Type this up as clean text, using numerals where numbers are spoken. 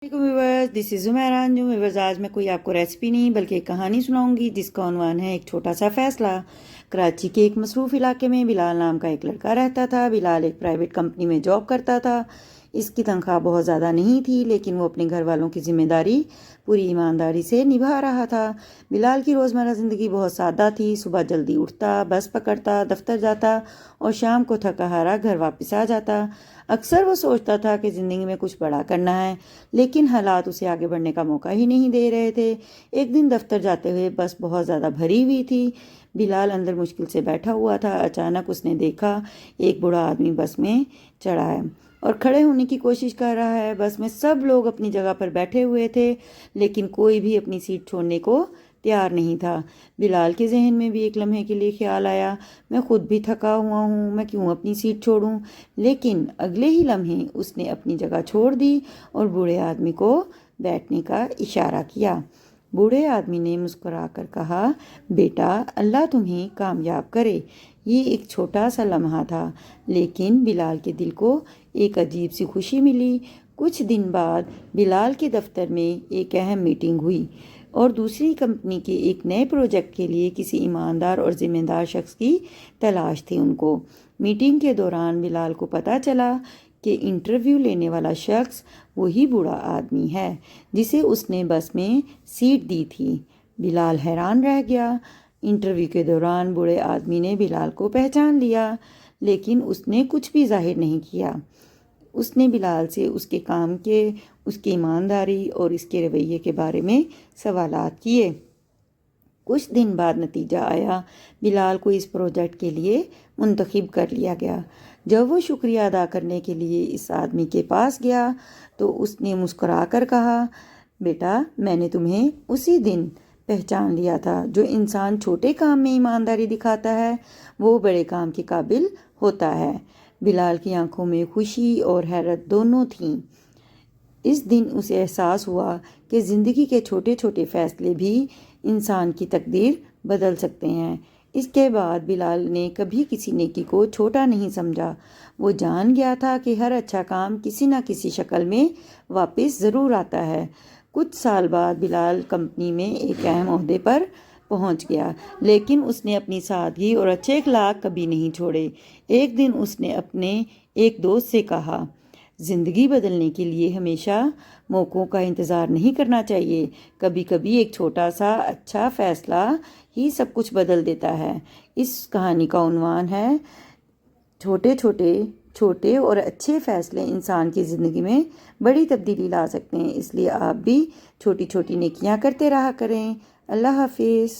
Viewers, this is Zumaira Anju. Viewers, आज मैं कोई आपको रेसिपी नहीं बल्कि एक कहानी सुनाऊंगी जिसका उन्वान है एक छोटा सा फैसला। कराची के एक मसरूफ़ इलाके में बिलाल नाम का एक लड़का रहता था। बिलाल एक प्राइवेट कंपनी में जॉब करता था। इसकी तनख्वाह बहुत ज़्यादा नहीं थी, लेकिन वो अपने घर वालों की जिम्मेदारी पूरी ईमानदारी से निभा रहा था। बिलाल की रोज़मर्रा ज़िंदगी बहुत सादा थी। सुबह जल्दी उठता, बस पकड़ता, दफ्तर जाता और शाम को थका हारा घर वापस आ जाता। अक्सर वो सोचता था कि ज़िंदगी में कुछ बड़ा करना है, लेकिन हालात उसे आगे बढ़ने का मौका ही नहीं दे रहे थे। एक दिन दफ्तर जाते हुए बस बहुत ज़्यादा भरी हुई थी। बिलाल अंदर मुश्किल से बैठा हुआ था। अचानक उसने देखा एक बूढ़ा आदमी बस में चढ़ा है और खड़े होने की कोशिश कर रहा है। बस में सब लोग अपनी जगह पर बैठे हुए थे, लेकिन कोई भी अपनी सीट छोड़ने को तैयार नहीं था। बिलाल के जहन में भी एक लम्हे के लिए ख्याल आया, मैं खुद भी थका हुआ हूँ, मैं क्यों अपनी सीट छोड़ूं। लेकिन अगले ही लम्हे उसने अपनी जगह छोड़ दी और बूढ़े आदमी को बैठने का इशारा किया। बूढ़े आदमी ने मुस्कुराकर कहा, बेटा, अल्लाह तुम्हें कामयाब करे। ये एक छोटा सा लम्हा था, लेकिन बिलाल के दिल को एक अजीब सी खुशी मिली। कुछ दिन बाद बिलाल के दफ्तर में एक अहम मीटिंग हुई और दूसरी कंपनी के एक नए प्रोजेक्ट के लिए किसी ईमानदार और ज़िम्मेदार शख्स की तलाश थी उनको। मीटिंग के दौरान बिलाल को पता चला कि इंटरव्यू लेने वाला शख्स वही बूढ़ा आदमी है जिसे उसने बस में सीट दी थी। बिलाल हैरान रह गया। इंटरव्यू के दौरान बूढ़े आदमी ने बिलाल को पहचान लिया, लेकिन उसने कुछ भी जाहिर नहीं किया। उसने बिलाल से उसके काम के, उसकी ईमानदारी और इसके रवैये के बारे में सवालात किए। कुछ दिन बाद नतीजा आया। बिलाल को इस प्रोजेक्ट के लिए मुंतखब कर लिया गया। जब वो शुक्रिया अदा करने के लिए इस आदमी के पास गया तो उसने मुस्कुरा कर कहा, बेटा, मैंने तुम्हें उसी दिन पहचान लिया था। जो इंसान छोटे काम में ईमानदारी दिखाता है वो बड़े काम के काबिल होता है। बिलाल की आंखों में खुशी और हैरत दोनों थीं। इस दिन उसे एहसास हुआ कि ज़िंदगी के छोटे छोटे फैसले भी इंसान की तकदीर बदल सकते हैं। इसके बाद बिलाल ने कभी किसी नेकी को छोटा नहीं समझा। वो जान गया था कि हर अच्छा काम किसी न किसी शक्ल में वापस ज़रूर आता है। कुछ साल बाद बिलाल कंपनी में एक अहम ओहदे पर पहुंच गया, लेकिन उसने अपनी सादगी और अच्छे अखलाक कभी नहीं छोड़े। एक दिन उसने अपने एक दोस्त से कहा, ज़िंदगी बदलने के लिए हमेशा मौक़ों का इंतज़ार नहीं करना चाहिए। कभी कभी एक छोटा सा अच्छा फ़ैसला ही सब कुछ बदल देता है। इस कहानी का उन्वान है, छोटे और अच्छे फ़ैसले इंसान की ज़िंदगी में बड़ी तब्दीली ला सकते हैं। इसलिए आप भी छोटी छोटी नेकियां करते रहा करें। अल्लाह हाफिज़।